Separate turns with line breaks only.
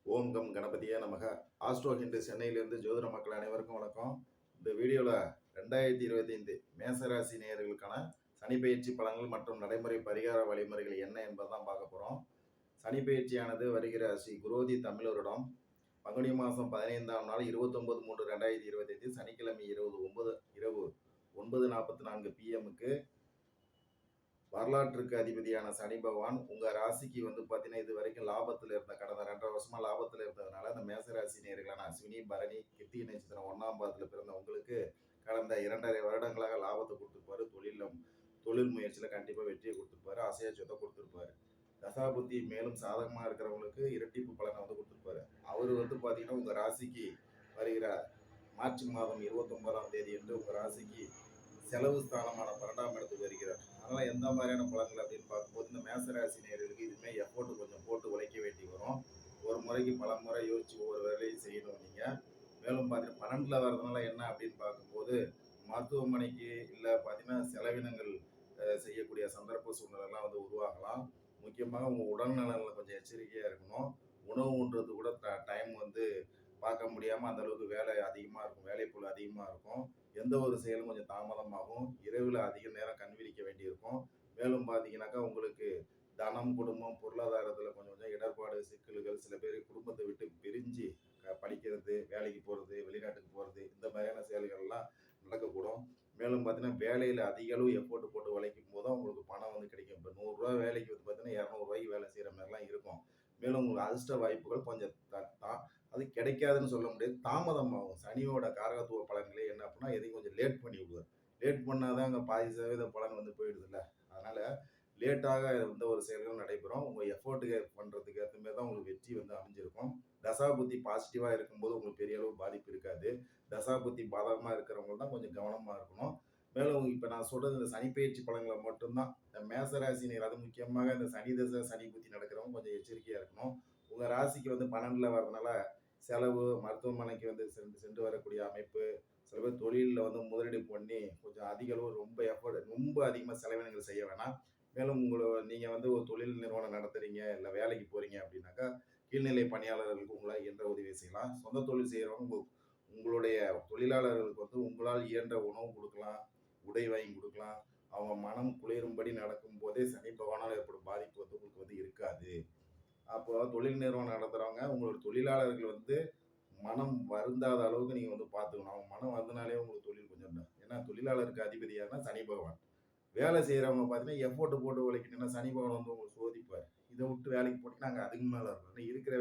ஓம் come கணபதியே நமக. Astro Hindu சென்னையிலிருந்து ஜோதிட மக்கள் அனைவருக்கும் வணக்கம். இந்த வீடியோவில் 2025 மேசராசி நேயர்களுக்கான சனி பயிற்சி பலன்கள் மற்றும் நடைமுறை பரிகார வழிமுறைகள் என்ன என்பதுதான் பார்க்க போகிறோம். சனி பயிற்சியானது வருகிற ஸ்ரீ குரோதி தமிழ் வருடம் பங்குனி மாதம் 15ஆம் நாள் 29/3/2025 சனிக்கிழமை இரவு 9:44 PM வரலாற்றுக்கு அதிபதியான சனி பகவான் உங்க ராசிக்கு பார்த்தீங்கன்னா இது வரைக்கும் லாபத்தில் இருந்த கடந்த 2.5 வருஷமா லாபத்தில் இருந்ததுனால அந்த மேசராசி நேர்களான அஸ்வினி பரணி கிருத்திகை நட்சத்திரம் 1ஆம் பாதத்தில் பிறந்த உங்களுக்கு கடந்த 2.5 வருடங்களாக லாபத்தை கொடுத்துருப்பாரு. தொழில் முயற்சியில கண்டிப்பா வெற்றியை கொடுத்துருப்பாரு. அசையா சொத்தை கொடுத்துருப்பாரு. தசாபுத்தி மேலும் சாதகமா இருக்கிறவங்களுக்கு இரட்டிப்பு பலனை கொடுத்துருப்பாரு. அவர் பாத்தீங்கன்னா உங்க ராசிக்கு வருகிற மார்ச் மாதம் 29ஆம் தேதி என்று உங்க ராசிக்கு செலவு ஸ்தானமான 12ஆம் இடத்துக்கு வருகிறார். அதனால் எந்த மாதிரியான பலன்கள் அப்படின்னு பார்க்கும்போது இந்த மேசராசி நேர்களுக்கு இதுவுமே எஃபோர்ட் கொஞ்சம் போட்டு உழைக்க வேண்டி வரும். ஒரு முறைக்கு பல முறை யோசிச்சு ஒவ்வொரு வேலையும் செய்யணும் நீங்கள். மேலும் பார்த்தீங்கன்னா 12ல் வர்றதுனால என்ன அப்படின்னு பார்க்கும்போது மருத்துவமனைக்கு இல்லை பார்த்தீங்கன்னா செலவினங்கள் செய்யக்கூடிய சந்தர்ப்ப சூழ்நிலைலாம் உருவாகலாம். முக்கியமாக உங்கள் உடல்நலனில் கொஞ்சம் எச்சரிக்கையாக இருக்கணும். உணவு உண்றது கூட டைம் பார்க்க முடியாமல் அந்த அளவுக்கு வேலை அதிகமாக இருக்கும், வேலைப்பொருள் அதிகமாக இருக்கும். எந்த ஒரு செயலும் கொஞ்சம் தாமதமாகும். இரவில் அதிக நேரம் கண் விழிக்க வேண்டியிருக்கும். மேலும் பார்த்தீங்கன்னாக்கா உங்களுக்கு தனம், குடும்பம், பொருளாதாரத்தில் கொஞ்சம் இடர்பாடு, சிக்கல்கள், சில பேர் குடும்பத்தை விட்டு பிரிஞ்சு படிக்கிறது, வேலைக்கு போகிறது, வெளிநாட்டுக்கு போகிறது, இந்த மாதிரியான செயல்கள்லாம் நடக்கக்கூடும். மேலும் பார்த்தீங்கன்னா வேலையில் அதிக அளவு எஃபோர்ட் போட்டு உழைக்கும் போது தான் உங்களுக்கு பணம் கிடைக்கும். இப்போ 100 ரூபா வேலைக்கு பார்த்தீங்கன்னா 200 ரூபாய்க்கு வேலை செய்கிற மாதிரிலாம் இருக்கும். மேலும் உங்களுக்கு அதிர்ஷ்ட வாய்ப்புகள் கொஞ்சம் அது கிடைக்காதுன்னு சொல்ல முடியாது, தாமதமாகும். சனியோட காரகத்துவ பலன்களே என்ன அப்படின்னா எதையும் கொஞ்சம் லேட் பண்ணி விடுவார். லேட் பண்ணாதான் அங்கே பாதி சதவீத பலன் போயிடுதுல்ல. அதனால லேட்டாக எந்த ஒரு செயல்களும் நடைபெறும். உங்கள் எஃபோர்ட்டுக்கு பண்ணுறதுக்கு ஏற்ற மாதிரி தான் உங்களுக்கு வெற்றி அமைஞ்சிருக்கும். தசாபுத்தி பாசிட்டிவாக இருக்கும்போது உங்களுக்கு பெரிய அளவு பாதிப்பு இருக்காது. தசாபுத்தி பாதகமாக இருக்கிறவங்க தான் கொஞ்சம் கவனமாக இருக்கணும். மேலும் இப்போ நான் சொல்கிறது இந்த சனி பயிற்சி பலன்களை மட்டும்தான். இந்த மேசராசினியர் அது முக்கியமாக இந்த சனி தசை சனி புத்தி நடக்கிறவங்க கொஞ்சம் எச்சரிக்கையாக இருக்கணும். உங்கள் ராசிக்கு 12ல் வரதுனால செலவு, மருத்துவமனைக்கு சென்று வரக்கூடிய அமைப்பு, சில பேர் தொழிலில் முதலீடு பண்ணி கொஞ்சம் அதிக அளவு ரொம்ப எஃபோர்ட் ரொம்ப அதிகமாக செலவினங்கள் செய்ய வேணாம். மேலும் நீங்கள் ஒரு தொழில் நிறுவனம் நடத்துறீங்க, இல்லை வேலைக்கு போகிறீங்க அப்படின்னாக்கா கீழ்நிலை பணியாளர்களுக்கு உங்களால் இயன்ற உதவி செய்யலாம். சொந்த தொழில் செய்கிறவங்க உங்களுடைய தொழிலாளர்களுக்கு உங்களால் இயன்ற உணவு கொடுக்கலாம், உடை வாங்கி கொடுக்கலாம். அவங்க மனம் குளிரும்படி நடக்கும் போதே சனி பகவானால் ஏற்படும் பாதிப்பு உங்களுக்கு இருக்காது. அப்போ தொழில் நிறுவனம் நடத்துகிறவங்க உங்களோட தொழிலாளர்கள் மனம் வருந்தாத அளவுக்கு நீங்கள் பார்த்துக்கணும். அவங்க மனம் வருந்தினாலே உங்களுக்கு தொழில் கொஞ்சம் தான். ஏன்னா தொழிலாளருக்கு அதிபதியானா சனி பகவான். வேலை செய்கிறவங்க பார்த்தீங்கன்னா எஃபோர்ட் போட்டு உழைக்கணும்னா சனி பகவான் உங்களுக்கு சோதிப்பார். இதை விட்டு வேலைக்கு போட்டிங்கன்னா அங்கே அதுக்கு மேலே இருக்கும். இருக்கிற